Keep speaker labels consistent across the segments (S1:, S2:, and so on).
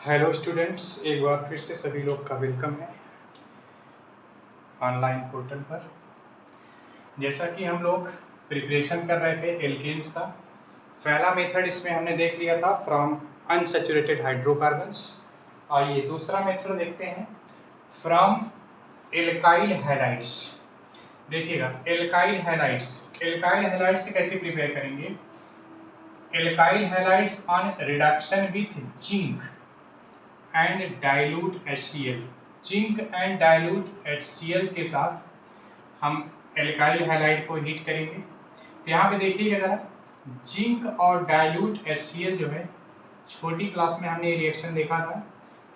S1: Hello students, एक बार फिर से सभी लोग का वेलकम है ऑनलाइन पोर्टल पर। जैसा कि हम लोग प्रिपरेशन कर रहे थे एल्केन्स का, पहला मेथड इसमें हमने देख लिया था फ्रॉम अनसैचुरेटेड हाइड्रोकार्बन्स। आइए दूसरा मेथड देखते हैं फ्रॉम एल्काइल हैलाइड्स। देखिएगा, एल्काइल हैलाइड्स से कैसे प्रिपेयर करेंगे। Alkyl halides on reduction with zinc and dilute HCl। Zinc and dilute HCl के साथ हम एल्काइल हैलाइड को हीट करेंगे। तो यहाँ पे देखिएगा ज़रा, जिंक और डाइल्यूट HCl जो है, छोटी क्लास में हमने ये रिएक्शन देखा था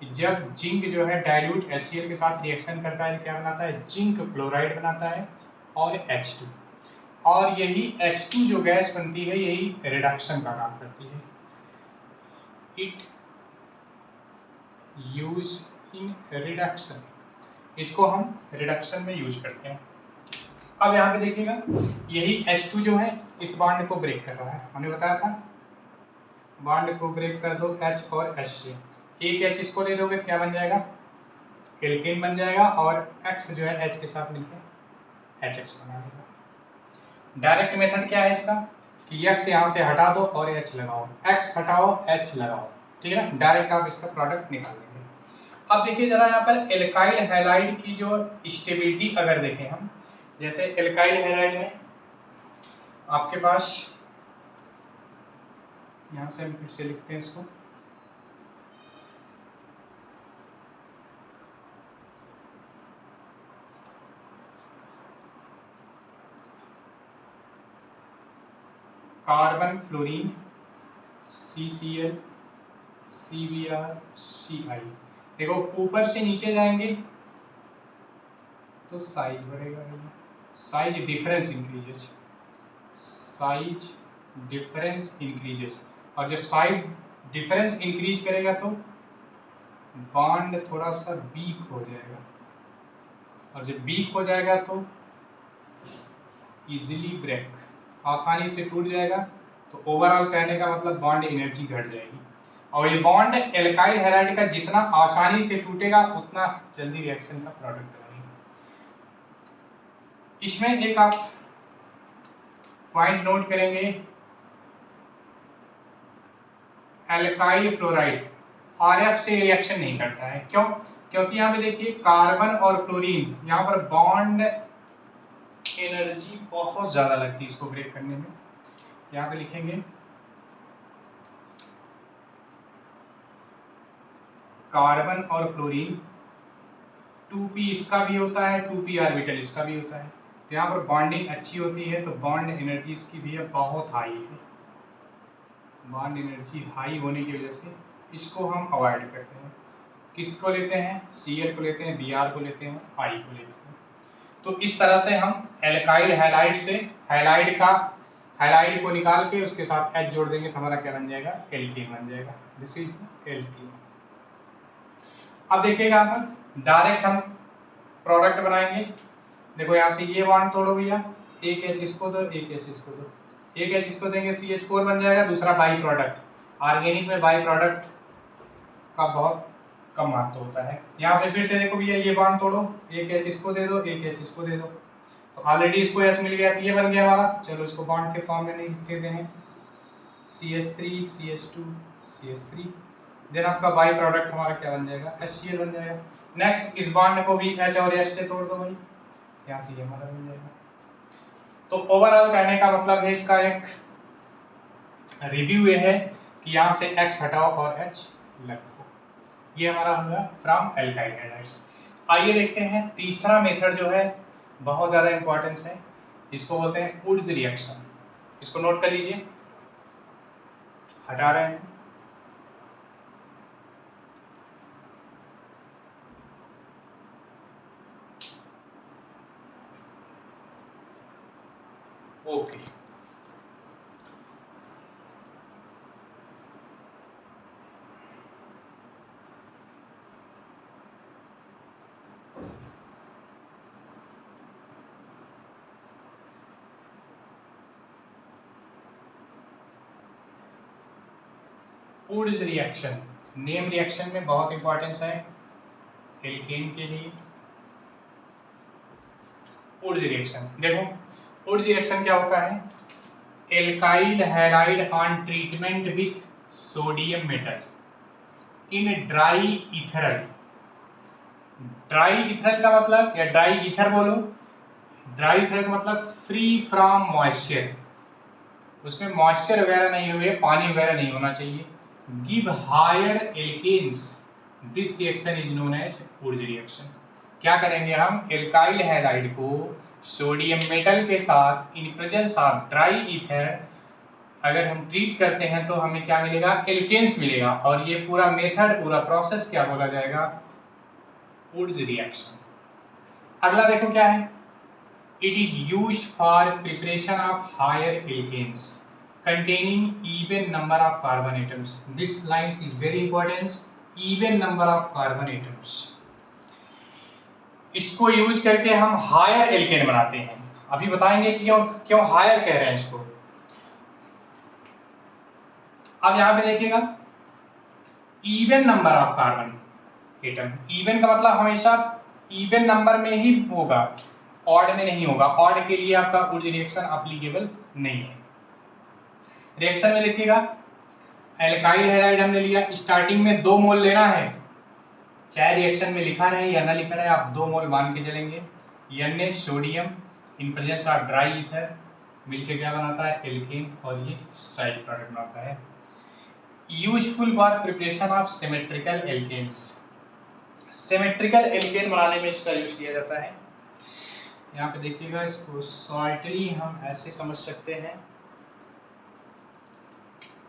S1: कि जब जिंक जो है डाइल्यूट HCl के साथ रिएक्शन करता है तो क्या बनाता है, जिंक क्लोराइड बनाता है और H2। और यही H2 जो गैस बनती है यही रिडक्शन का काम करती है। इट यूज इन रिडक्शन, इसको हम रिडक्शन में यूज करते हैं। अब यहाँ पे देखिएगा, यही H2 जो है इस बॉन्ड को ब्रेक कर रहा है। हमने बताया था बॉन्ड को ब्रेक कर दो H और H से, एक H इसको दे दोगे तो क्या बन जाएगा, एल्केन बन जाएगा, और X जो है H के साथ मिलकर HX बना देगा। डायरेक्ट मेथड क्या है इसका कि X यहाँ से हटा दो और H लगाओ, X हटाओ H लगाओ, ठीक है ना, डायरेक्ट आप इसका प्रोडक्ट निकाल लेंगे। अब देखिए जरा यहाँ पर एल्काइल हैलाइड की जो स्टेबिलिटी अगर देखें हम, जैसे एल्काइल हैलाइड में आपके पास, यहाँ से हम फिर से लिखते हैं इसको, carbon fluorine CCl CBr CI। देखो ऊपर से नीचे जाएंगे तो साइज बढ़ेगा, size difference increases, size difference increases. और जब साइज डिफरेंस इंक्रीज करेगा तो बॉन्ड थोड़ा सा वीक हो जाएगा, और जब वीक हो जाएगा तो इजीली ब्रेक, आसानी से टूट जाएगा। तो ओवरऑल कहने का मतलब बॉन्ड एनर्जी घट जाएगी। और ये बॉन्ड एल्काइल हैलाइड का जितना आसानी से टूटेगा उतना जल्दी रिएक्शन का प्रोडक्ट बनेगा। इसमें एक आप पॉइंट नोट करेंगे, एल्काइल फ्लोराइड RF से रिएक्शन नहीं करता है। क्यों? क्योंकि यहाँ पे देखिए कार्बन और फ्लोरीन, यहाँ पर बॉन्ड एनर्जी बहुत ज्यादा लगती है इसको ब्रेक करने में। यहाँ पे लिखेंगे कार्बन और फ्लोरीन 2p इसका भी होता है, 2p ऑर्बिटल इसका भी होता है। तो यहाँ पर बॉन्डिंग अच्छी होती है, तो बॉन्ड एनर्जी इसकी भी है बहुत हाई है। बॉन्ड एनर्जी हाई होने की वजह से इसको हम अवॉइड करते हैं। किसको लेते हैं, Cl को लेते हैं, Br को लेते हैं, I को लेते हैं। तो इस तरह से हम एल्काइल हैलाइड से हैलाइड को निकाल के उसके साथ H जोड़ देंगे तो हमारा क्या बन जाएगा, एल्कीन बन जाएगा। This is alkene. अब देखिएगा यहाँ पर डायरेक्ट हम प्रोडक्ट बनाएंगे। देखो यहाँ से ये बॉन्ड तोड़ो भैया, एक H इसको दो, एक H इसको दो, एक H इसको देंगे CH4 बन जाएगा, दूसरा बाई प्रोडक्ट। ऑर्गेनिक में बाई प्रोडक्ट का बहुत कम महत्व होता है। यहाँ से फिर से देखो भैया, ये बॉन्ड तोड़ो, एक H इसको दे दो, एक H इसको दे दो, तो ऑलरेडी इसको H मिल गया, तो ये बन गया हमारा। चलो इसको बॉन्ड के फॉर्म में नहीं लिख देते हैं, CH3 CH2 CH3, देन आपका बाई प्रोडक्ट हमारा क्या बन जाएगा, HCl बन जाएगा। नेक्स्ट इस बॉन्ड को भी H और H से तोड़ दो भाई, यहाँ से ये हमारा बन जाएगा। तो ओवरऑल कहने का मतलब है, इसका एक रिव्यू ये है कि यहाँ से X हटाओ और H लगाओ। ये हमारा होगा फ्रॉम एल्काइल हैलाइड्स। आइए देखते हैं तीसरा मेथड जो है, बहुत ज़्यादा इंपॉर्टेंस है, इसको बोलते हैं वुड्स रिएक्शन। इसको नोट कर लीजिए, हटा रहे हैं। Okay, Wurtz reaction name reaction में बहुत इंपॉर्टेंस है एल्केन के लिए। वुड्स रिएक्शन देखो, वुड्स रिएक्शन क्या होता है, alkyl halide on treatment with sodium metal in dry ethereal. Dry ethereal का मतलब, या ड्राई ईथर बोलो, ड्राई इथरल का मतलब फ्री फ्रॉम मॉइस्चर, उसमें मॉइस्चर वगैरह नहीं हुए, पानी वगैरह नहीं होना चाहिए। Give higher alkanes, this reaction is known as Wurtz reaction. क्या करेंगे हम, एल्काइल हैलाइड को सोडियम मेटल के साथ in presence of dry ether अगर हम ट्रीट करते हैं तो हमें क्या मिलेगा, एल्केन्स मिलेगा। और ये पूरा मेथड, पूरा प्रोसेस क्या बोला जाएगा, वुड्स रिएक्शन। अगला देखो क्या है, it is used for preparation of higher alkanes containing even number of carbon atoms. This line is very important, even number of carbon atoms. इसको यूज करके हम हायर एल्केन बनाते हैं। अभी बताएंगे कि क्यों हायर कह रहे हैं इसको। अब यहां पे देखिएगा, even number of carbon atom, even का मतलब हमेशा इवन नंबर में ही होगा, ऑड में नहीं होगा। ऑड के लिए आपका वुड्स रिएक्शन एप्लीकेबल नहीं है। रिएक्शन में देखिएगा, एल्काइल हैलाइड हमने लिया, स्टार्टिंग में 2 मोल लेना है, चाहे रिएक्शन में लिखा रहे या ना लिखा रहे, आप 2 मोल मान के चलेंगे। Na sodium in presence of dry ether मिलके क्या बनाता है, एल्केन, और ये साइड प्रोडक्ट बनाता है। Useful for preparation of symmetrical alkanes, symmetrical alkane बनाने में इसका यूज किया जाता है। यहाँ पे देखिएगा, इसको शॉर्टली हम ऐसे समझ सकते हैं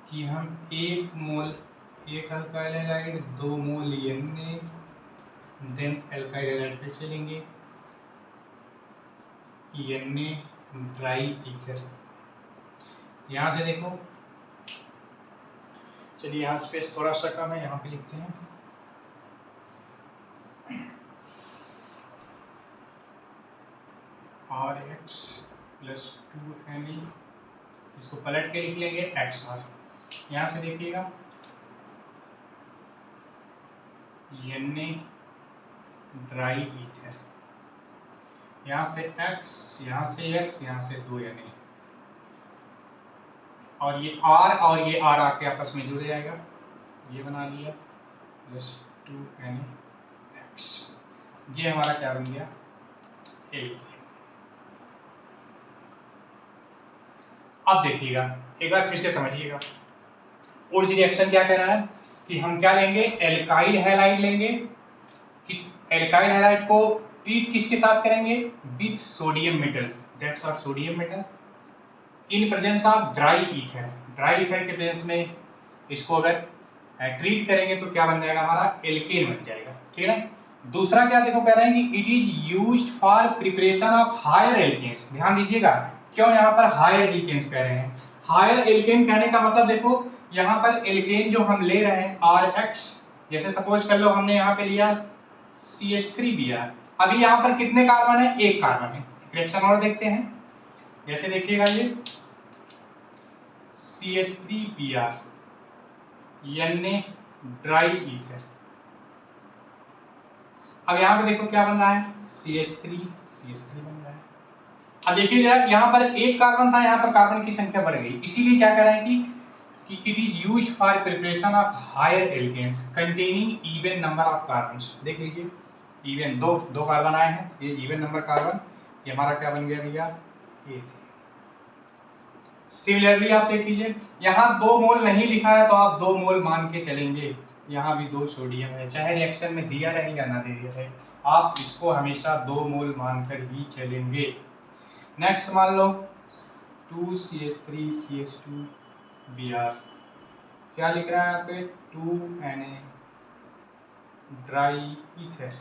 S1: कि हम 1 मोल एक अल्काइल हैलाइड, 2 मोल Na, देन अल्काइल हैलाइड पे चलेंगे, Na ड्राई ईथर। यहाँ से देखो, चलिए यहाँ स्पेस थोड़ा सा कम है, यहाँ पे लिखते हैं RX + 2Na, इसको पलट के लिख लेंगे XR। यहाँ से देखिएगा, Na ड्राई ईथर, यहाँ से X, यहाँ से X, यहाँ से 2 Na, और ये R और ये R आके आपस में जुड़ जाएगा, ये बना लिया + 2NaX। ये हमारा क्या बन गया, एल्केन। अब देखिएगा, एक बार फिर से समझिएगा, वुड्स रिएक्शन क्या कह रहा है कि हम क्या लेंगे, एल्काइल हैलाइड लेंगे। किस एल्काइल हैलाइड को ट्रीट किसके साथ करेंगे, with sodium metal, that's of sodium metal in presence of dry ether. Dry ether के प्रेजेंस में इसको अगर ट्रीट करेंगे तो क्या बन जाएगा, हमारा एल्केन बन जाएगा, ठीक है ना। दूसरा क्या देखो कह रहे हैं कि it is used for preparation of higher alkanes. ध्यान दीजिएगा, क्यों यहाँ पर हायर एल्केन्स कह रहे हैं। हायर एल्केन कहने का मतलब देखो, यहाँ पर एल्केन जो हम ले रहे हैं RX, जैसे सपोज कर लो हमने यहाँ पे लिया CH3Br। अभी यहाँ पर कितने कार्बन है, 1 कार्बन है। रिएक्शन और देखते हैं, जैसे देखिएगा ये CH3Br, Na ड्राई ईथर। अब यहाँ पे देखो क्या बन रहा है, CH3 बन रहा है। अब देखिए यहाँ पर 1 कार्बन था, यहाँ पर कार्बन की संख्या बढ़ गई, इसीलिए क्या कर रहे हैं कि it is used for preparation of higher alkanes containing even number of carbons. देख लीजिए, इवन दो कार्बन आए हैं, ये इवन नंबर कार्बन, ये हमारा क्या बन गया भैया, एथेन। सिमिलरली आप देख लीजिए, यहाँ 2 मोल नहीं लिखा है तो आप 2 मोल मान के चलेंगे, यहाँ भी 2 सोडियम है, चाहे रिएक्शन में दिया रहे या ना दिया रहे, आप इसको हमेशा 2 मोल मानकर ही चलेंगे। नेक्स्ट मान लो 2CH3CH2Br, क्या लिख रहा है यहाँ पे, 2Na ड्राई ईथर।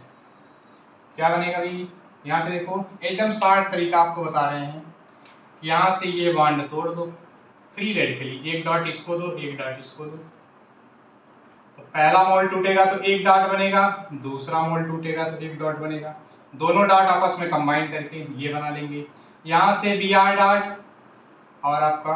S1: क्या बनेगा भाई, यहाँ से देखो एकदम शॉर्ट तरीका आपको बता रहे हैं कि यहाँ से ये बॉन्ड तोड़ दो, फ्री रेडिकली, 1 डॉट इसको दो, 1 डॉट इसको दो, तो पहला मोल टूटेगा तो 1 डॉट बनेगा, दूसरा मोल टूटेगा तो 1 डॉट बनेगा, दोनों डॉट आपस में कंबाइन करके ये बना लेंगे। यहाँ से Br डॉट और आपका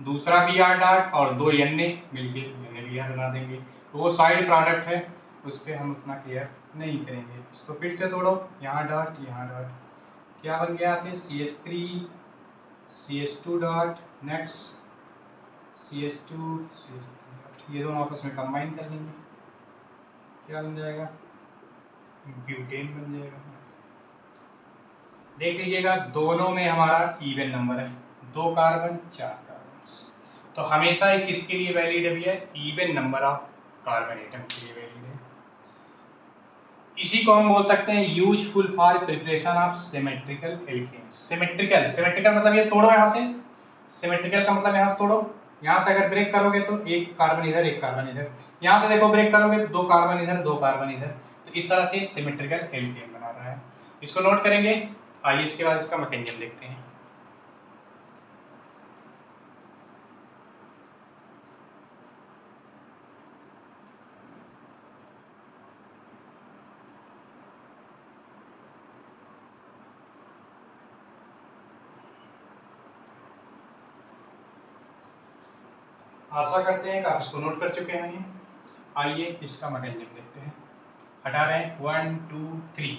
S1: दूसरा Br डॉट और 2 Na मिलके NaBr बना देंगे। तो वो साइड प्रोडक्ट है, उस पर हम उतना केयर नहीं करेंगे। इसको फिर से तोड़ो, यहाँ डॉट यहाँ डॉट, क्या बन गया से CH3 CH2 dot, next CH2 CH3 dot, ये दोनों आपस में कंबाइन कर लेंगे, क्या बन जाएगा, ब्यूटेन बन जाएगा। देख लीजिएगा दोनों में हमारा इवन नंबर है, 2 कार्बन 4 कार्बन, तो हमेशा ये किसके लिए वैलिड है भैया, even number of carbon atom के लिए वैलिड है। इसी को हम बोल सकते हैं useful for preparation of symmetrical alkanes. Symmetrical, symmetrical मतलब ये तोड़ो यहाँ से, सिमेट्रिकल का मतलब यहाँ से तोड़ो, यहाँ से अगर ब्रेक करोगे तो एक कार्बन इधर एक कार्बन इधर, यहाँ से देखो ब्रेक करोगे तो 2 कार्बन इधर 2 कार्बन इधर, तो इस तरह से सिमेट्रिकल एल्केन बना रहा है। इसको नोट करेंगे। आइए इसके बाद इसका मैकेनिज्म देखते हैं। आशा करते हैं कि आप इसको नोट कर चुके हैं। आइए इसका मैकेनिज्म देखते हैं। हटा रहे हैं 1 2 3।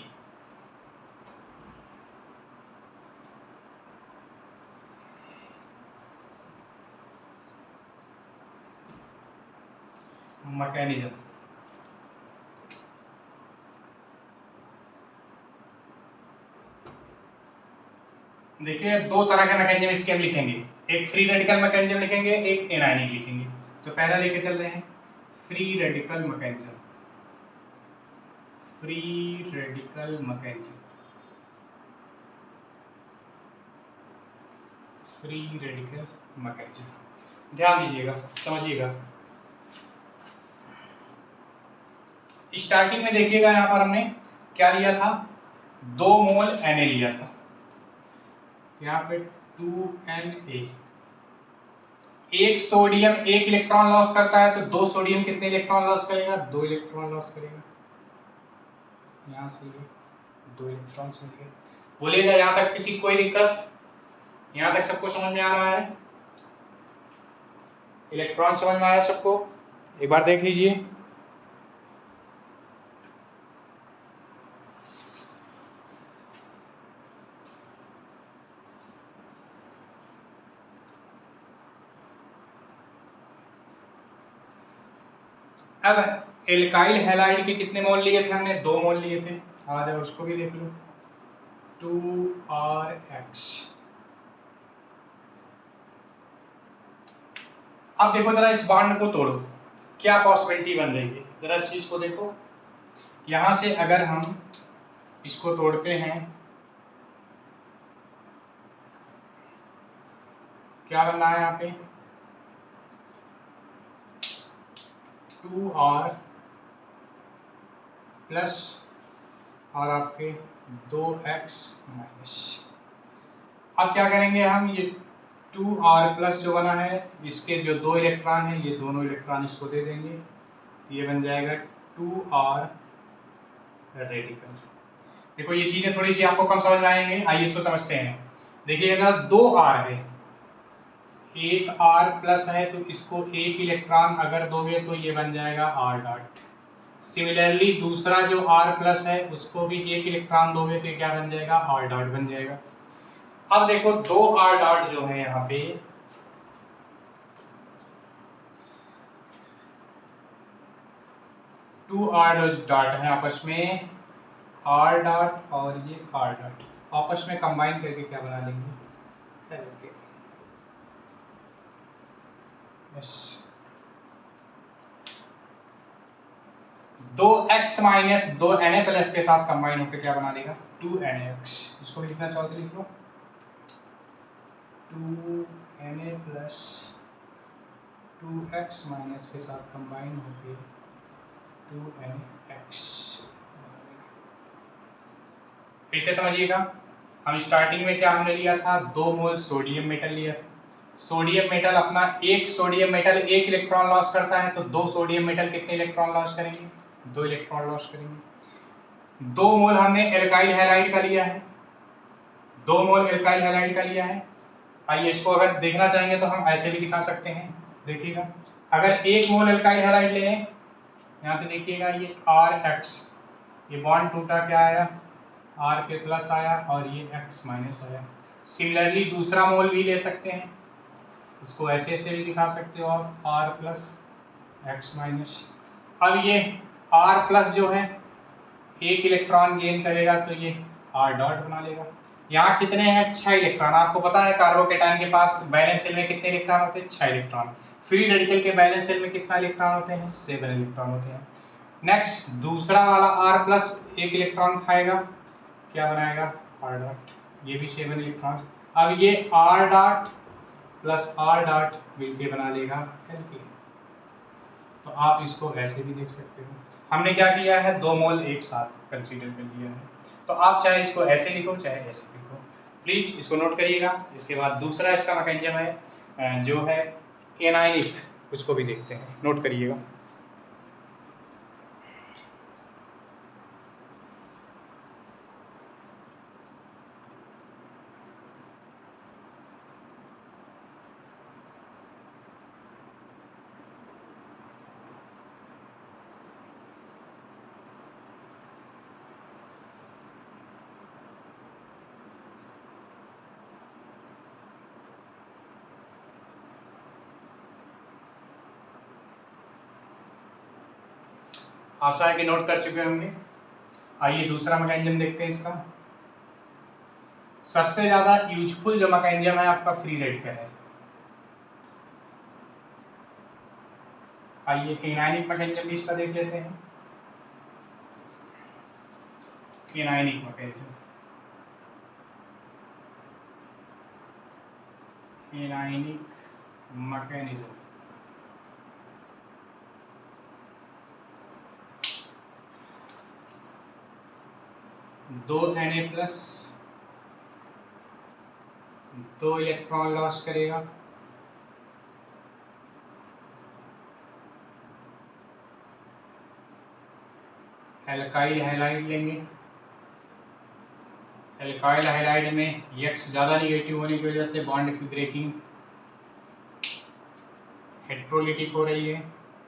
S1: मैकेनिज्म देखिए, 2 तरह के मैकेनिज्म इसके हम लिखेंगे, एक फ्री रेडिकल मैकेनिज्म लिखेंगे, एक एनायनिक लिखेंगे। तो पहला लेके चल रहे हैं free radical mechanism. Free radical mechanism, free radical mechanism, ध्यान दीजिएगा, समझिएगा। स्टार्टिंग में देखिएगा यहाँ पर हमने क्या लिया था, 2 मोल Na लिया था, यहाँ पे 2Na। एक सोडियम 1 इलेक्ट्रॉन लॉस करता है, तो 2 सोडियम कितने इलेक्ट्रॉन लॉस करेगा, 2 इलेक्ट्रॉन लॉस करेगा। यहाँ से 2 इलेक्ट्रॉन्स मिल गए। बोलिएगा यहाँ तक किसी कोई दिक्कत, यहाँ तक सबको समझ में आ रहा है, इलेक्ट्रॉन समझ में आया सबको, एक बार देख लीजिए। अब एल्काइल हैलाइड के कितने मोल लिए थे हमने, 2 मोल लिए थे। आ जाओ उसको भी देख लो, 2RX। अब देखो जरा इस बॉन्ड को तोड़ो, क्या पॉसिबिलिटी बन रही है, जरा इस चीज को देखो। यहां से अगर हम इसको तोड़ते हैं, क्या बनना है यहाँ पे, 2R प्लस और आपके 2X माइनस। अब क्या करेंगे हम, ये 2R प्लस जो बना है, इसके जो 2 इलेक्ट्रॉन हैं, ये दोनों इलेक्ट्रॉन इसको दे देंगे, ये बन जाएगा 2R रेडिकल। देखो ये चीजें थोड़ी सी आपको कम समझ में आएंगे, आइए इसको समझते हैं। देखिएगा 2R है, एक R प्लस है, तो इसको 1 इलेक्ट्रॉन अगर दोगे तो ये बन जाएगा R डॉट। सिमिलरली दूसरा जो R प्लस है, उसको भी 1 इलेक्ट्रॉन दोगे तो क्या बन जाएगा, R डॉट बन जाएगा। अब देखो 2 R डॉट जो है यहाँ पे, टू R डॉट है आपस में, R डॉट और ये R डॉट आपस में कंबाइन करके क्या बना लेंगे, yes, 2X minus 2Na plus के साथ कंबाइन होकर क्या बना लेगा, 2NaX। इसको भी लिखना चाहो तो लिख लो, 2Na प्लस 2X माइनस के साथ कंबाइन होकर 2NaX। फिर से समझिएगा, हम स्टार्टिंग में क्या हमने लिया था, 2 मोल सोडियम मेटल लिया था। सोडियम मेटल अपना, एक सोडियम मेटल 1 इलेक्ट्रॉन लॉस करता है, तो 2 सोडियम मेटल कितने इलेक्ट्रॉन लॉस करेंगे, 2 इलेक्ट्रॉन लॉस करेंगे। 2 मोल हमने एल्काइल हैलाइड का लिया है, 2 मोल एल्काइल हैलाइड का लिया है। आइए इसको अगर देखना चाहेंगे तो हम ऐसे भी दिखा सकते हैं। देखिएगा, अगर 1 मोल एल्काइल हैलाइड ले लें यहाँ से देखिएगा ये आर एक्स, ये बॉन्ड टूटा, क्या आया, आर पे प्लस आया और ये एक्स माइनस आया। सिमिलरली दूसरा मोल भी ले सकते हैं, इसको ऐसे ऐसे भी दिखा सकते हो आप, आर प्लस एक्स माइनस। अब ये आर प्लस जो है एक इलेक्ट्रॉन गेन करेगा तो ये आर डॉट बना लेगा। यहाँ कितने हैं, 6 इलेक्ट्रॉन। आपको पता है कार्बोकेटाइन के पास बैलेंस सेल में कितने इलेक्ट्रॉन होते हैं, 6 इलेक्ट्रॉन। फ्री रेडिकल के बैलेंस सेल में कितना इलेक्ट्रॉन होते हैं, 7 इलेक्ट्रॉन होते हैं। नेक्स्ट दूसरा वाला आर प्लस एक इलेक्ट्रॉन खाएगा, क्या बनाएगा, आर डॉट, ये भी 7 इलेक्ट्रॉन। अब ये R dot plus R dot मिलके बना लेगा एल्केन। तो आप इसको ऐसे भी देख सकते हो। हमने क्या किया है, 2 मोल एक साथ कंसीडर कर लिया है। तो आप चाहे इसको ऐसे लिखो चाहे ऐसे लिखो, प्लीज इसको नोट करिएगा। इसके बाद दूसरा इसका मैकेनिज्म है जो है एनायनिक, उसको भी देखते हैं, नोट करिएगा। आशा है कि नोट कर चुके होंगे। आइए दूसरा मैकेनिज्म देखते हैं इसका। सबसे ज्यादा यूजफुल जो मैकेनिज्म है आपका फ्री रेडिकल है। आइए एनायनिक मैकेनिज्म भी इसका देख लेते हैं। एनायनिक मैकेनिज्म, एनायनिक मैकेनिज्म, दो Na प्लस 2 इलेक्ट्रॉन लॉस करेगा, एल्काइल हैलाइड लेंगे। एल्काइल हैलाइड में एक्स ज़्यादा निगेटिव होने की वजह से बॉन्ड की ब्रेकिंग हेट्रोलिटिक हो रही है।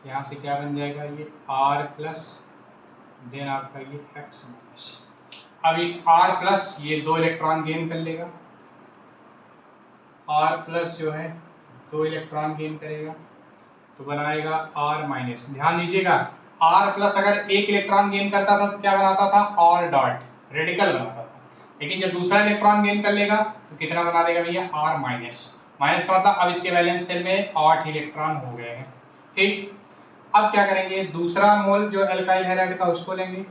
S1: यहाँ से क्या बन जाएगा, ये आर प्लस देन आपका ये एक्स माइनस। अब इस आर प्लस ये 2 इलेक्ट्रॉन गेन कर लेगा, आर प्लस जो है 2 इलेक्ट्रॉन गेन करेगा तो बनाएगा आर माइनस। ध्यान दीजिएगा, आर प्लस अगर 1 इलेक्ट्रॉन गेन करता था तो क्या बनाता था, आर डॉट, रेडिकल बनाता था। लेकिन जब दूसरा इलेक्ट्रॉन गेन कर लेगा तो कितना बना देगा भैया, आर माइनस। माइनस का मतलब अब इसके वैलेंस शेल में 8 इलेक्ट्रॉन हो गए हैं। ठीक, अब क्या करेंगे, दूसरा मोल जो एल्काइल हैलाइड का उसको लेंगे,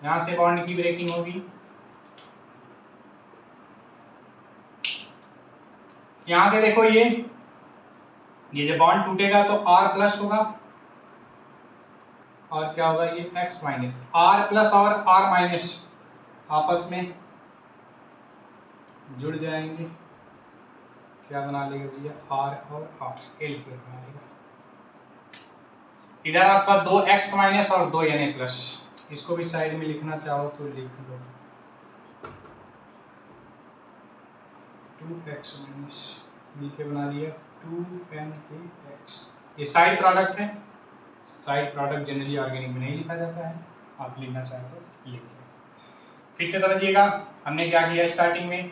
S1: यहाँ से बॉन्ड की ब्रेकिंग होगी, यहाँ से देखो ये जब बॉन्ड टूटेगा तो R प्लस होगा और क्या होगा, ये X माइनस। R प्लस और R माइनस आपस में जुड़ जाएंगे, क्या बना लेगा भैया, R और R, एल के बना लेगा। इधर आपका 2 X माइनस और 2 Na प्लस, इसको भी साइड में लिखना चाहो तो लिख लो, 2x माइनस मिलके बना लिया 2NaX। ये साइड प्रोडक्ट है, साइड प्रोडक्ट जनरली ऑर्गेनिक में नहीं लिखा जाता है, आप लिखना चाहें तो लिख लें। फिर से समझिएगा, हमने क्या किया, स्टार्टिंग में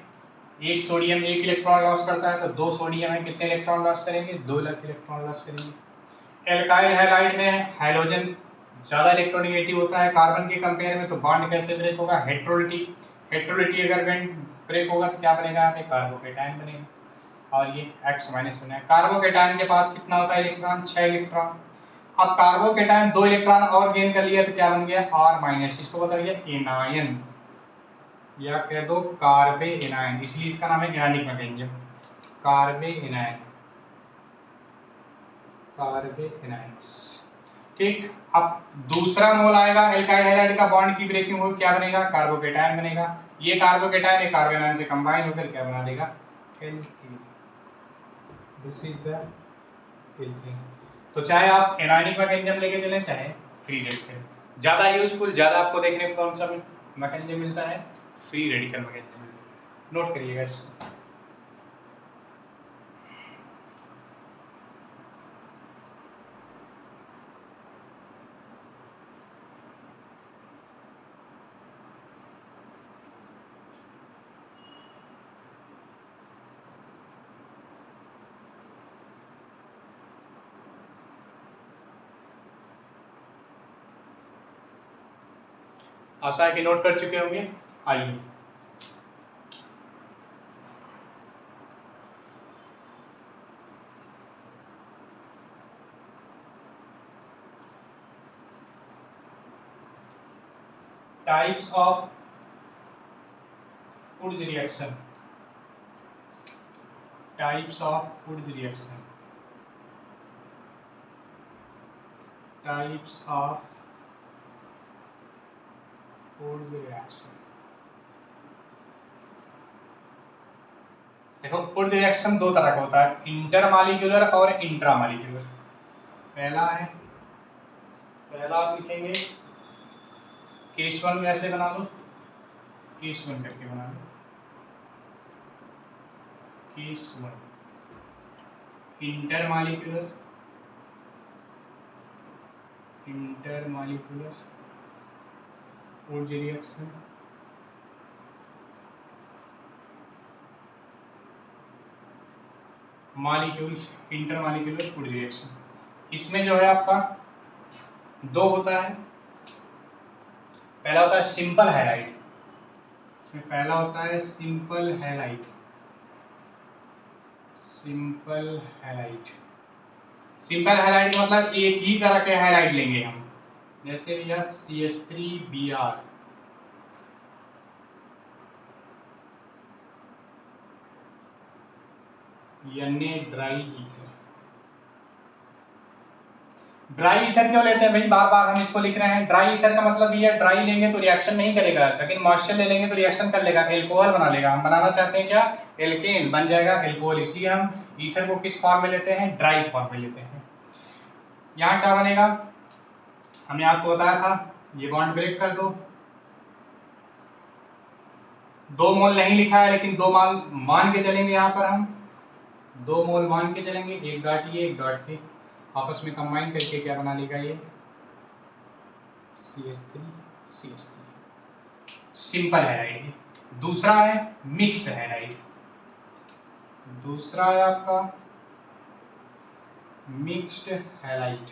S1: एक सोडियम 1 इलेक्ट्रॉन लॉस करता है तो 2 सोडियम है, कितने इलेक्ट्रॉन लॉस करेंगे, 2 इलेक्ट्रॉन लॉस करेंगे। एल्काइल हैलाइड में हाइड्रोजन ज़्यादा इलेक्ट्रोनेगेटिव होता है कार्बन के कंपेयर में, तो बॉन्ड कैसे ब्रेक होगा, हेट्रोलिटी। हेट्रोलिटी अगर ब्रेक होगा तो क्या बनेगा, यहाँ पे कार्बोकेटाइन बनेगा और ये X माइनस बनेगा। कार्बोकेटाइन के पास कितना होता है इलेक्ट्रॉन, 6 इलेक्ट्रॉन। अब कार्बोकेटाइन 2 इलेक्ट्रॉन और गेन कर लिया तो क्या बन गया, R माइनस। इसको बताइए एनायन या कह दो कार्बे एनायन, इसलिए इसका नाम है एनायनिक मैकेनिज्म, कार्बे एनायन, कार्बे एनायंस। ठीक, अब दूसरा मोल आएगा एल्काइल हैलाइड का, बॉन्ड की ब्रेकिंग हो, क्या बनेगा, कार्बोकेटाइन बनेगा। ये कार्बोकेटाइन एक कार्बन आयन से कंबाइन होकर क्या बना देगा, alkene. This is the alkene. तो चाहे आप एनायनिक मैकेनिज्म लेके चलें चाहे फ्री रेडिकल, ज्यादा यूजफुल, ज्यादा आपको देखने को कौन सा मैकेनिज्म मिलता है, फ्री रेडिकल मैकेनिज्म मिलता है। नोट करिएगा इसको। आशा है कि नोट कर चुके होंगे। आइए types of Wurtz reaction. Types of Wurtz reaction. Types of Wurtz reaction. देखो Wurtz रिएक्शन दो तरह का होता है, इंटरमॉलिक्यूलर और इंट्रामॉलिक्यूलर। पहला आप लिखेंगे केस वन, ऐसे बना लो, केस वन करके बना लो, case one intermolecular Wurtz reaction, intermolecular Wurtz reaction. इसमें जो है आपका दो होता है। पहला होता है सिंपल हैलाइड, इसमें पहला होता है सिंपल हैलाइड। सिंपल हैलाइड मतलब एक ही तरह के हैलाइड लेंगे हम, जैसे भैया CH3Br, यानी ड्राई ईथर। ड्राई ईथर क्यों लेते हैं भाई, बार बार हम इसको लिख रहे हैं। ड्राई ईथर का मतलब ये ड्राई लेंगे तो रिएक्शन नहीं करेगा, लेकिन मॉइस्चर ले लेंगे तो रिएक्शन कर लेगा, एल्कोहल बना लेगा। हम बनाना चाहते हैं क्या, एल्केन बन जाएगा एल्कोहल, इसलिए हम ईथर को किस फॉर्म में लेते हैं, ड्राई फॉर्म में लेते हैं। यहाँ क्या बनेगा, हमने आपको बताया था, ये बॉन्ड ब्रेक कर दो, 2 मोल नहीं लिखा है लेकिन 2 मोल मान के चलेंगे। यहाँ पर हम 2 मोल मान के चलेंगे, एक डॉट ये एक डॉट ये, आपस में कंबाइन करके क्या बना लेगा ये CH3 सिंपल हैलाइड। दूसरा है मिक्स हैलाइड, दूसरा है आपका मिक्स्ड हैलाइड।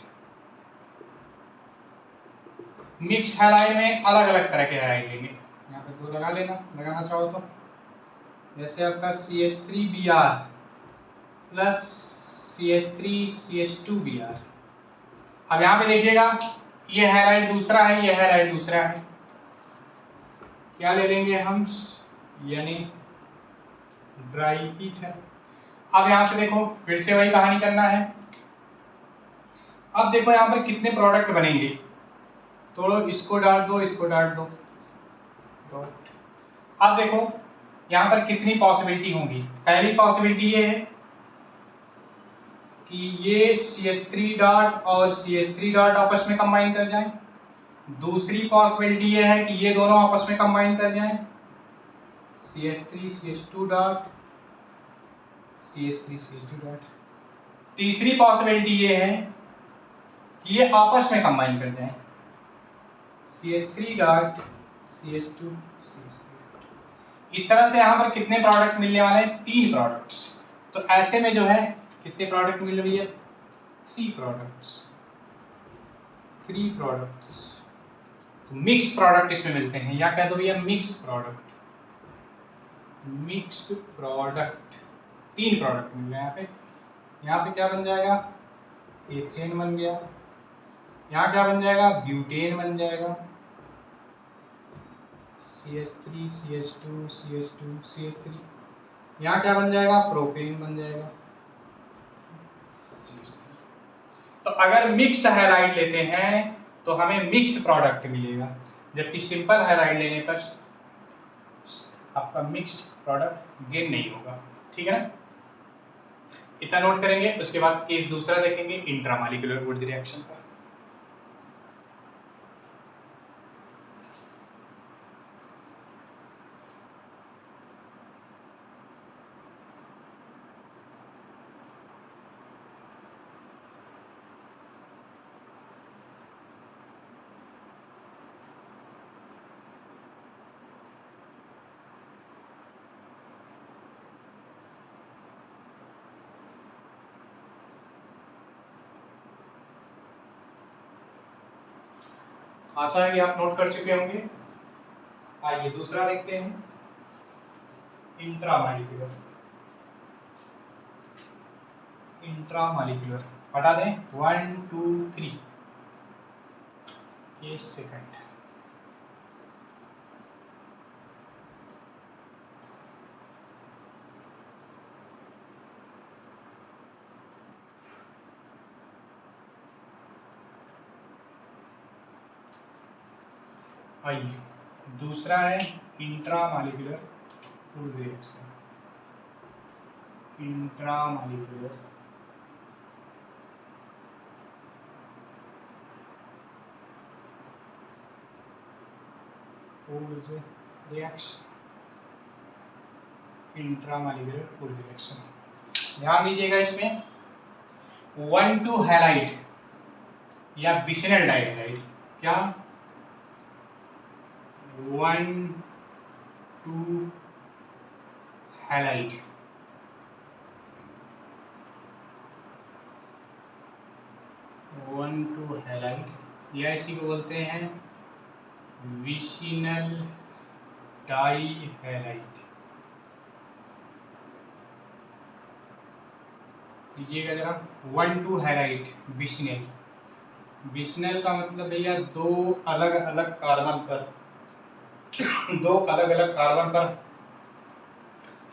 S1: मिक्स हैलाइड में अलग अलग तरह के हैलाइड लेंगे, यहाँ पे 2 लगा लेना, लगाना चाहो तो। जैसे आपका CH3Br प्लस CH3CH2Br। अब यहाँ पे देखिएगा ये हैलाइड दूसरा है, ये हैलाइड दूसरा है, क्या ले लेंगे हम, यानी ड्राई ईथर। अब यहाँ से देखो फिर से वही कहानी करना है। अब देखो यहाँ पर कितने प्रोडक्ट बनेंगे, तो इसको डाल दो, इसको डाल दो, डॉट। अब देखो यहाँ पर कितनी पॉसिबिलिटी होंगी। पहली पॉसिबिलिटी ये है कि ये CH3 डॉट और CH3 डॉट आपस में कंबाइन कर जाएं। दूसरी पॉसिबिलिटी ये है कि ये दोनों आपस में कंबाइन कर जाएं, CH3 CH2 dot, CH3 CH2 dot. तीसरी पॉसिबिलिटी ये है कि ये आपस में कंबाइन कर जाएं, CH3 डॉट CH2 CH3। इस तरह से यहाँ पर कितने प्रोडक्ट मिलने वाले हैं, 3 प्रोडक्ट्स। तो ऐसे में जो है कितने प्रोडक्ट मिल रही है, 3 प्रोडक्ट्स। तो मिक्स प्रोडक्ट इसमें मिलते हैं, या कह दो भैया mix product, mixed product. 3 product मिल रहे हैं यहाँ पे क्या बन जाएगा, एथेन बन गया, यहाँ क्या बन जाएगा, ब्यूटेन बन जाएगा, CH3 CH2 CH2 CH3। यहाँ क्या बन जाएगा, प्रोपेन बन जाएगा, CH3। तो अगर मिक्स हैलाइड लेते हैं तो हमें मिक्स प्रोडक्ट मिलेगा, जबकि सिंपल हैलाइड लेने पर आपका मिक्स्ड प्रोडक्ट गेन नहीं होगा। ठीक है ना, इतना नोट करेंगे। उसके बाद केस दूसरा देखेंगे, इंट्रामॉलिक्यूलर वुड्स रिएक्शन का। आशा है कि आप नोट कर चुके होंगे। आइए दूसरा देखते हैं, इंट्रामॉलिक्यूलर। इंट्रामॉलिक्यूलर हटा दें, 1 2 3 एक सेकंड। आइए दूसरा है intramolecular food reaction. Intramolecular food reaction. Intramolecular food reaction, ध्यान दीजिएगा इसमें 1,2 हैलाइड या बिस्फेनॉल डाइहैलाइड, क्या 1,2 हैलाइड, 1,2 हैलाइड या इसी को बोलते हैं विसिनल डाइहैलाइड। लीजिएगा जरा, 1,2 हैलाइड विसिनल। विसिनल का मतलब भैया दो अलग अलग कार्बन पर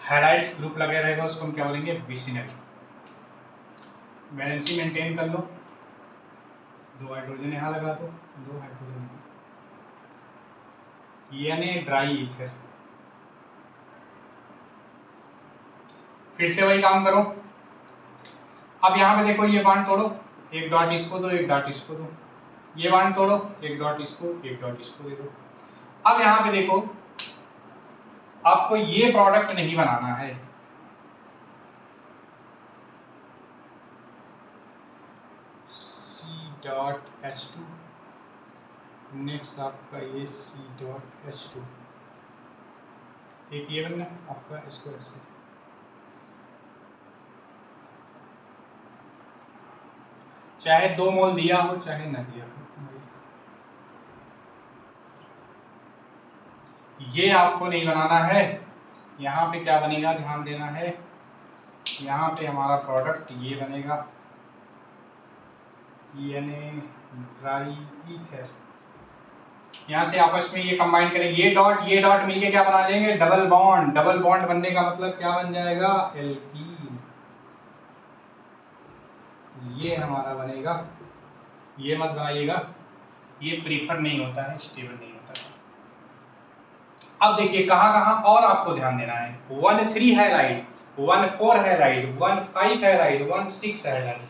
S1: हैलाइड्स ग्रुप लगे रहेगा, उसको हम क्या बोलेंगे, विसिनल। बैलेंसी मेंटेन कर लो, 2 हाइड्रोजन यहाँ लगा दो, 2 हाइड्रोजन, यानी ड्राई ईथर। फिर से वही काम करो। अब यहाँ पे देखो, ये बॉन्ड तोड़ो, एक डॉट इसको दो, एक डॉट इसको दो, ये बॉन्ड तोड़ो, एक डॉट इसको, एक डॉट इसको दे दो। अब यहाँ पे देखो, आपको ये प्रोडक्ट नहीं बनाना है, C.H2, नेक्स्ट आपका ये C.H2, एक ये बनना आपका, इसको ऐसे, चाहे 2 मोल दिया हो चाहे न दिया हो, ये आपको नहीं बनाना है। यहाँ पे क्या बनेगा, ध्यान देना है, यहाँ पे हमारा प्रोडक्ट ये बनेगा, यानी ड्राई ईथर। यहाँ से आपस में ये कंबाइन करें, ये डॉट मिलके क्या बना लेंगे, डबल बॉन्ड। डबल बॉन्ड बनने का मतलब क्या बन जाएगा, एल्कीन। ये हमारा बनेगा, ये मत बनाइएगा, ये प्रीफर नहीं होता है, स्टेबल नहीं होता है। अब देखिए कहाँ कहाँ और आपको ध्यान देना है, 1,3 हैलाइड, 1,4 हैलाइड, 1,5 हैलाइड, 1,6 हैलाइड।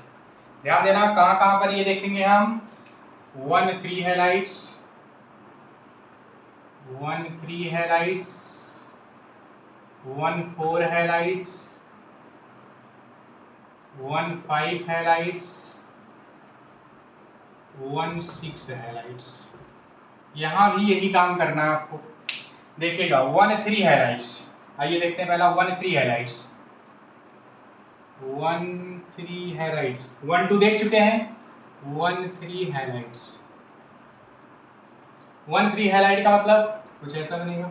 S1: ध्यान देना कहाँ कहाँ पर ये देखेंगे हम, 1,3 halides, 1,3 halides, 1,4 halides, 1,5 halides, 1,6 halides. यहाँ भी यही काम करना है आपको। देखिएगा 1,3 हैलाइड्स, आइए देखते हैं पहला 1,3 हैलाइड्स, 1,3 हैलाइड्स, 1 2 देख चुके हैं, 1,3 हैलाइड्स। 1,3 हैलाइड का मतलब कुछ ऐसा बनेगा,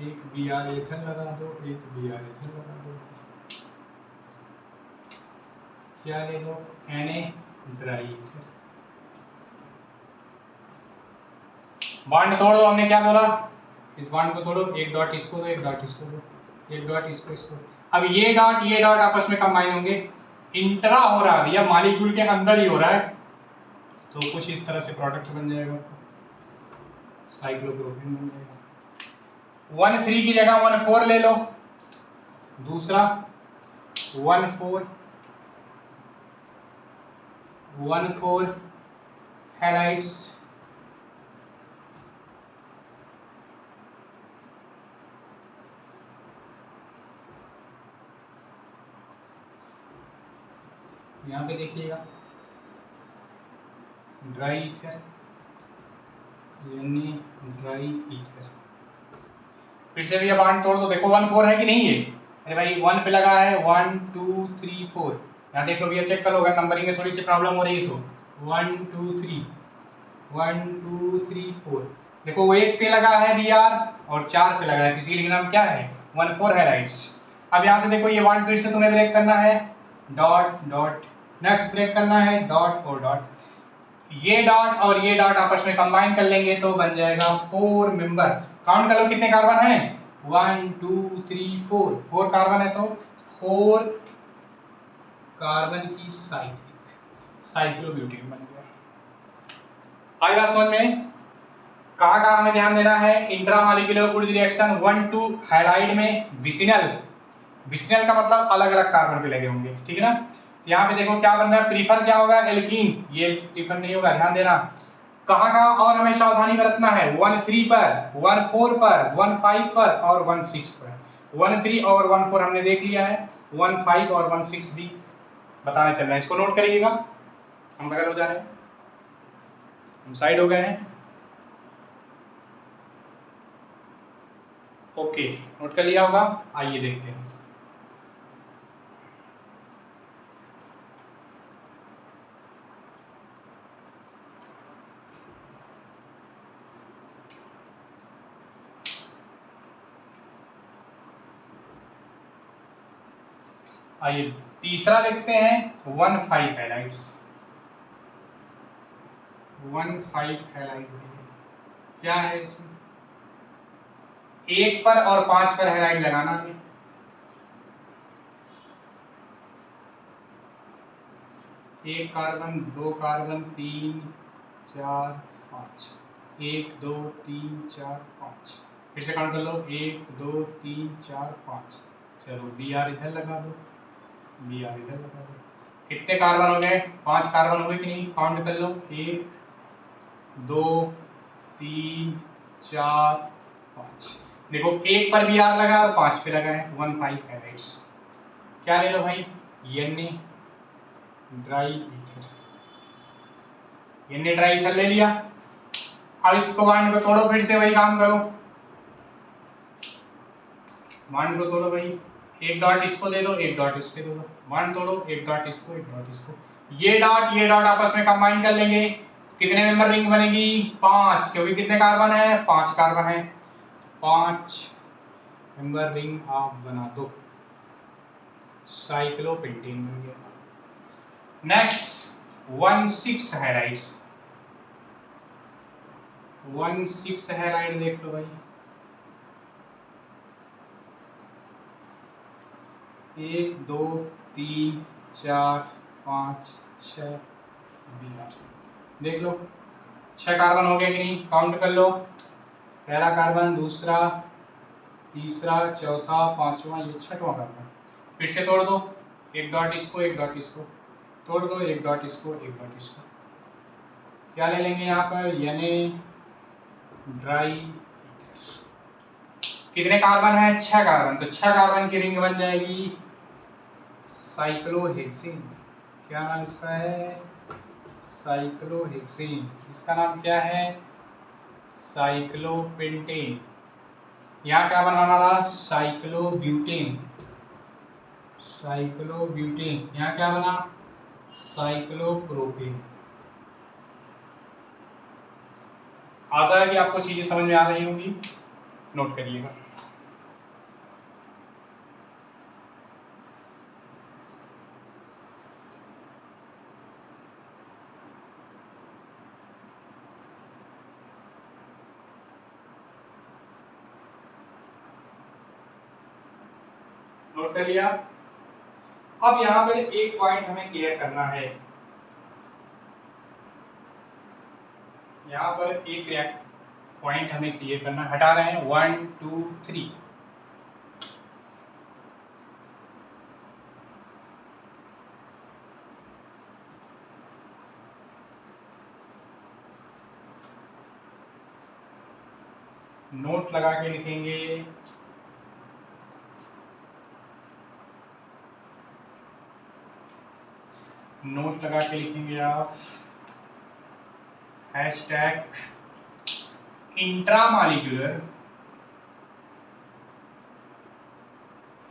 S1: एक Br एथर लगा दो, एक Br एथर लगा दो, क्या ले लो, Na ड्राई ईथर। बॉन्ड तोड़ दो, हमने क्या बोला, इस बॉन्ड को तोड़ो, एक डॉट इसको दो, एक डॉट इसको दो, एक डॉट इसको। अब ये डॉट आपस में कंबाइन होंगे, इंट्रा हो रहा है, या मॉलिक्यूल के अंदर ही हो रहा है, तो कुछ इस तरह से प्रोडक्ट बन जाएगा, साइक्लोप्रोपेन बन जाएगा। 1,3 की जगह 1,4 ले लो, दूसरा 1,4 हैलाइड्स, यहाँ पे देखिएगा ड्राई ईथर, यानी ड्राई ईथर। फिर से भी बॉन्ड तोड़ दो, देखो 1,4 है कि नहीं ये, अरे भाई 1 पे लगा है, 1 2 3 4, यहाँ देख लो भैया, चेक कर लो, अगर नंबरिंग में थोड़ी सी प्रॉब्लम हो रही है तो 1 2 3, 1 2 3 4। देखो वो एक पे लगा है बी आर और 4 पे लगा है, इसीलिए नाम क्या है 1 4 हैलाइड्स। अब यहाँ से देखो ये 1 फिर से तुम्हें ब्रेक करना है, डॉट डॉट, नेक्स्ट ब्रेक करना है डॉट और डॉट, ये डॉट और ये डॉट आपस में कंबाइन कर लेंगे तो बन जाएगा 4 मेंबर। काउंट कर लो कितने कार्बन हैं, 1 2 3 4, 4 कार्बन है तो 4 कार्बन की साइक्लोब्यूटेन बन गया। आएगा समझ में। कहाँ कहाँ हमें ध्यान देना है, इंट्रामॉलिक्यूलर गुड रिएक्शन 1 2 हैलाइड में विसिनल, विसिनल का मतलब अलग अलग कार्बन पे लगे होंगे, ठीक है ना। यहाँ पे देखो क्या बन रहा है, प्रीफर क्या होगा एल्कीन, ये प्रीफर नहीं होगा, ध्यान देना। कहाँ कहाँ और हमें सावधानी बरतना है, 1 3 पर, 1 4 पर, 1 5 पर और 1 6 पर। 1 3 और 1 4 हमने देख लिया है, 1 5 और 1 6 भी बताने चल रहा है, इसको नोट करिएगा। हम बगल हो जा रहे हैं, हम साइड हो गए हैं, ओके नोट कर लिया होगा। आइए देखते हैं। आइए तीसरा देखते हैं 1 5 हैलाइड्स। 1 5 हैलाइड क्या है, इसमें 1 पर और 5 पर हैलाइड लगाना है। एक कार्बन, 2 कार्बन, 3 4 5, 1 2 3 4 5, फिर से काउंट कर लो 1 2 3 4 5। चलो बी आर इधर लगा दो, बी आर इधर लगा दो। कितने कार्बन हो गए, 5 कार्बन हो गए कि नहीं, काउंट कर लो 1 2 3 4 5। देखो 1 पर बी आर लगा और 5 पे लगा है तो 1 5 हैलाइड्स। क्या ले लो भाई, Na dry ether, Na dry ether ले लिया। अब इसको बांड को तोड़ो, फिर से वही काम करो, बांड को तोड़ो भाई, एक डॉट इसको दे दो, एक डॉट इसको दे दो, बांड तोड़ो, एक डॉट इसको, एक डॉट इसको, ये डॉट आपस में कंबाइन कर लेंगे, कितने मेंबर रिंग बनेगी 5, क्योंकि कितने कार्बन है 5 कार्बन है, 5 मेंबर रिंग आप बना दो, साइक्लोपेंटेन बन गया। नेक्स्ट 1 6 हैलाइड्स, 1 6 हैलाइड देख लो भाई, 1 2 3 4 5 6 देख लो, 6 कार्बन हो गए कि नहीं, काउंट कर लो, पहला कार्बन, दूसरा, तीसरा, चौथा, पांचवा, ये छठवां कार्बन। फिर से तोड़ दो, एक डॉट इसको, एक डॉट इसको, तोड़ दो, एक डॉट इसको, एक डॉट इसको। क्या ले लेंगे यहाँ पर, Na ड्राई, कितने कार्बन है 6 कार्बन, तो 6 कार्बन की रिंग बन जाएगी साइक्लोहेक्सेन। क्या नाम इसका है, साइक्लोहेक्सेन। इसका नाम क्या है, साइक्लोपेंटेन। यहाँ क्या बना हमारा, साइक्लोब्यूटेन, साइक्लोब्यूटेन। यहाँ क्या बना, साइक्लोप्रोपेन। आशा है कि आपको चीजें समझ में आ रही होंगी, नोट करिएगा। नोट कर लिया। अब यहाँ पर एक पॉइंट हमें क्लियर करना है, यहाँ पर एक पॉइंट हमें क्लियर करना, हटा रहे हैं 1 2 3। नोट लगा के लिखेंगे, नोट लगा के लिखेंगे आप hashtag intramolecular,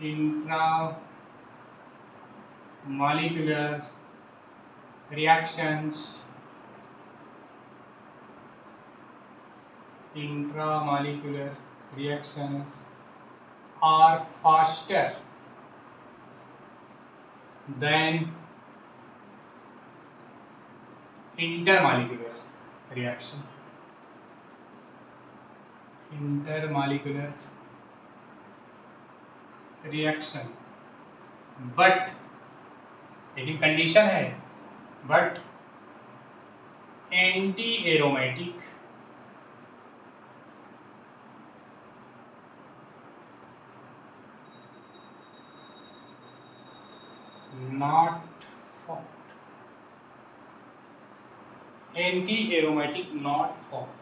S1: intramolecular reactions intramolecular reactions are faster than intermolecular reaction. Intermolecular reaction, but लेकिन कंडीशन है, but anti aromatic not found. Anti aromatic not found,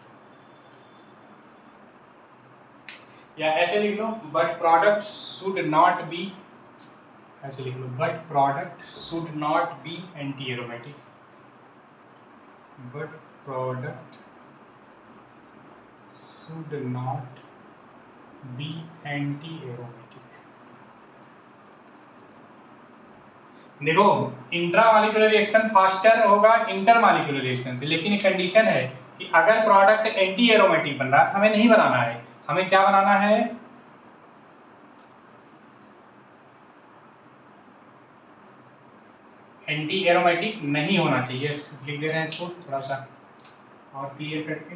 S1: या ऐसे लिख लो, but product should not be, ऐसे लिख लो, but product should not be anti aromatic, but product should not be anti aromatic. देखो, इंट्रामॉलिक्यूलर रिएक्शन फास्टर होगा intermolecular reaction से, लेकिन एक कंडीशन है कि अगर प्रोडक्ट एंटी एरोमेटिक बन रहा है, हमें नहीं बनाना है, हमें क्या बनाना है, एंटी एरोमेटिक नहीं होना चाहिए। लिख दे रहे हैं इसको थोड़ा सा और क्लियर करके,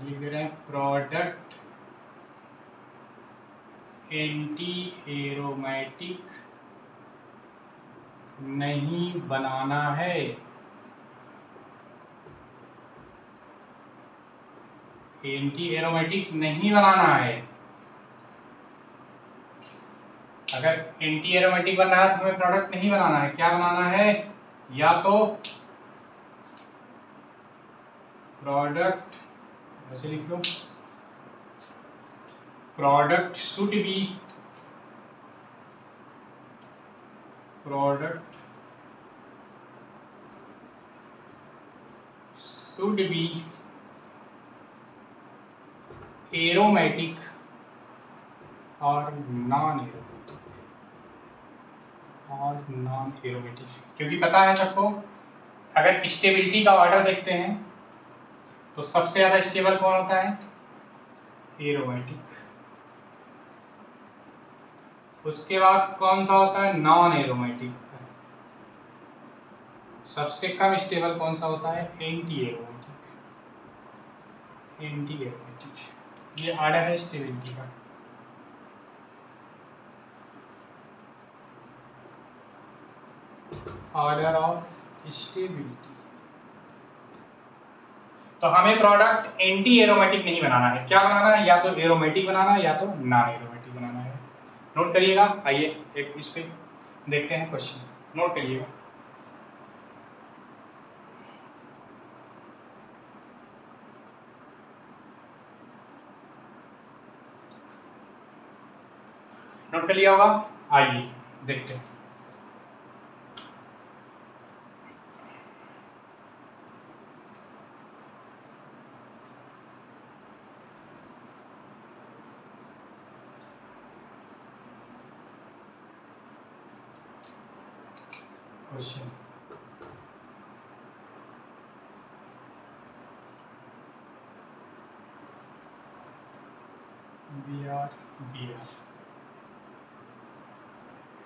S1: लिख दे रहे हैं प्रोडक्ट एंटी एरोमेटिक नहीं बनाना है, एंटी एरोमेटिक नहीं बनाना है। अगर एंटी एरोमेटिक बन रहा है तो हमें प्रोडक्ट नहीं बनाना है, क्या बनाना है, या तो प्रोडक्ट, ऐसे लिख लो, product should be, product should be aromatic और नॉन एरोमेटिक, और नॉन एरोमेटिक, क्योंकि पता है सबको, अगर स्टेबिलिटी का ऑर्डर देखते हैं तो सबसे ज़्यादा स्टेबल कौन होता है, एरोमेटिक, उसके बाद कौन सा होता है, नॉन एरोमेटिक होता है, सबसे कम स्टेबल कौन सा होता है, एंटी एरोमेटिक, एंटी एरोमेटिक। ये ऑर्डर है स्टेबिलिटी का। Order of stability. तो हमें प्रोडक्ट एंटी एरोमेटिक नहीं बनाना है, क्या बनाना है, या तो एरोमेटिक बनाना है या तो नॉन एरोमेटिक बनाना है। नोट करिएगा, आइए एक इस पे देखते हैं क्वेश्चन, नोट करिएगा। नोट कर लिया होगा, आइए देखते हैं। क्वेश्चन, Br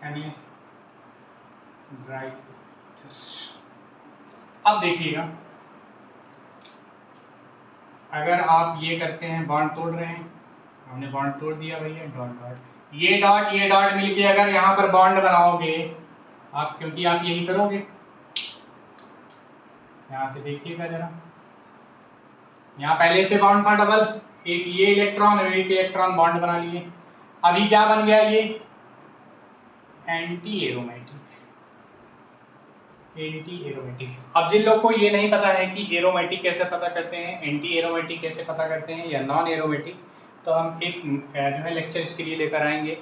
S1: यानी ड्राई। अब देखिएगा, अगर आप ये करते हैं, बॉन्ड तोड़ रहे हैं, हमने बॉन्ड तोड़ दिया भैया, डॉट डॉट, ये डॉट मिलके अगर यहाँ पर बॉन्ड बनाओगे आप, क्योंकि आप यही करोगे, यहाँ से देखिएगा जरा, यहाँ पहले से बॉन्ड था डबल, एक ये इलेक्ट्रॉन और एक इलेक्ट्रॉन बॉन्ड बना लिए, अभी क्या बन गया, ये एंटी एरोमेटिक, एंटी एरोमेटिक। अब जिन लोग को ये नहीं पता है कि एरोमेटिक कैसे पता करते हैं, एंटी एरोमेटिक कैसे पता करते हैं, या नॉन एरोमेटिक, तो हम एक जो है लेक्चर इसके लिए लेकर आएंगे,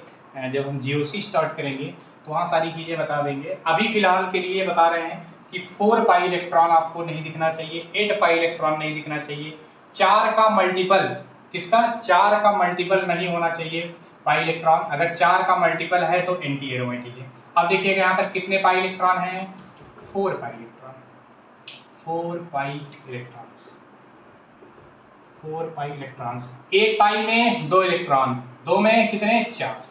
S1: जब हम जीओसी स्टार्ट करेंगे तो वहाँ सारी चीज़ें बता देंगे। अभी फिलहाल के लिए बता रहे हैं कि 4 पाई इलेक्ट्रॉन आपको नहीं दिखना चाहिए, 8 पाई इलेक्ट्रॉन नहीं दिखना चाहिए, 4 का मल्टीपल, किसका, 4 का मल्टीपल नहीं होना चाहिए पाई इलेक्ट्रॉन, अगर 4 का मल्टीपल है तो एंटी एरोमेटिक है। अब देखिएगा यहाँ पर कितने पाई इलेक्ट्रॉन हैं, 4 pi electron, 4 pi electrons. 4 pi electrons, एक पाई में 2 इलेक्ट्रॉन, 2 में कितने 4।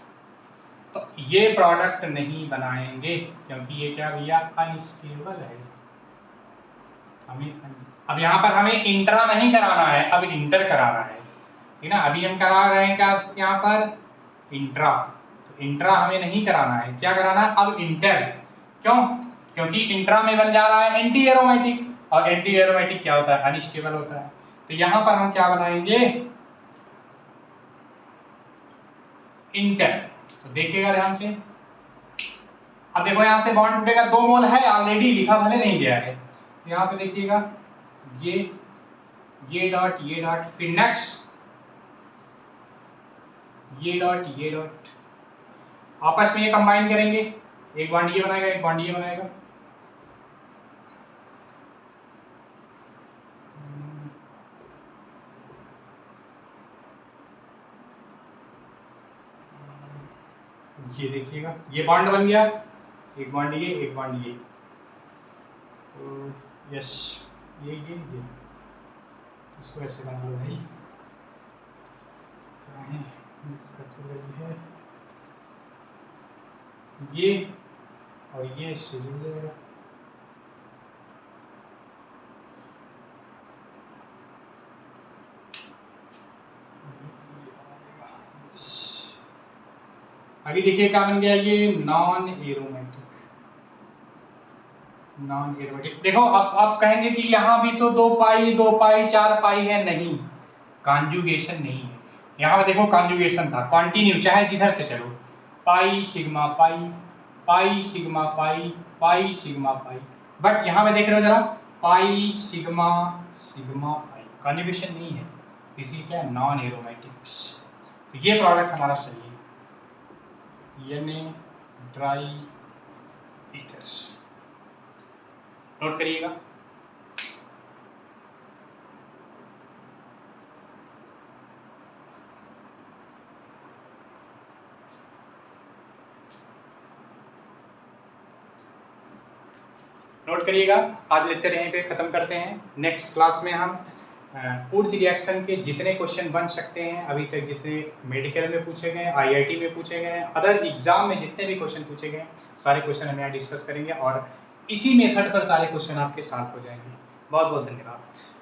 S1: तो ये प्रोडक्ट नहीं बनाएंगे क्योंकि ये क्या भैया अनस्टेबल है। हमें अब यहाँ पर हमें इंट्रा नहीं कराना है, अब इंटर कराना है, ठीक ना। अभी हम करा रहे हैं क्या यहाँ पर इंट्रा, तो इंट्रा हमें नहीं कराना है, क्या कराना है अब इंटर। क्यों? क्योंकि इंट्रा में बन जा रहा है एंटी एरोमेटिक, और एंटी एरोमेटिक क्या होता है अनस्टेबल होता है। तो यहाँ पर हम क्या बनाएंगे इंटर। तो देखिएगा ध्यान से, अब देखो यहाँ से बॉन्ड टूटेगा, 2 मोल है ऑलरेडी, लिखा भले नहीं गया है। तो यहाँ पे देखिएगा ये डॉट फिर नेक्स्ट ये डॉट आपस में ये कंबाइन करेंगे, एक बॉन्ड ये बनाएगा, एक बॉन्ड ये बनाएगा। ये देखिएगा ये बॉन्ड बन गया, एक बॉन्ड ये, एक बॉन्ड ये। तो यस ये इसको ऐसे बना लो भाई, है ये और ये इससे जुड़ जाएगा। अभी देखिए क्या बन गया ये नॉन एरोमेटिक। देखो अब आप कहेंगे कि यहाँ भी तो 2 पाई 4 पाई है, नहीं कॉन्जुगेशन नहीं है। यहाँ पे देखो कॉन्जुगेशन था, कंटिन्यू चाहे जिधर से चलो, pi sigma pi, pi sigma pi, pi sigma pi. But यहाँ पे देख रहे हो जरा, pi sigma sigma pi, conjugation नहीं है, इसलिए क्या है नॉन एरोमेटिक्स। तो ये प्रोडक्ट हमारा सही है, यानी ड्राई ईथर्स। नोट करिएगा। नोट करिएगा। आज लेक्चर यहीं पे ख़त्म करते हैं। नेक्स्ट क्लास में हम वुड्स रिएक्शन के जितने क्वेश्चन बन सकते हैं अभी तक, जितने मेडिकल में पूछे गए, आईआईटी में पूछे गए, अदर एग्जाम में जितने भी क्वेश्चन पूछे गए, सारे क्वेश्चन हम यहाँ डिस्कस करेंगे और इसी मेथड पर सारे क्वेश्चन आपके सॉल्व हो जाएंगे। बहुत बहुत धन्यवाद।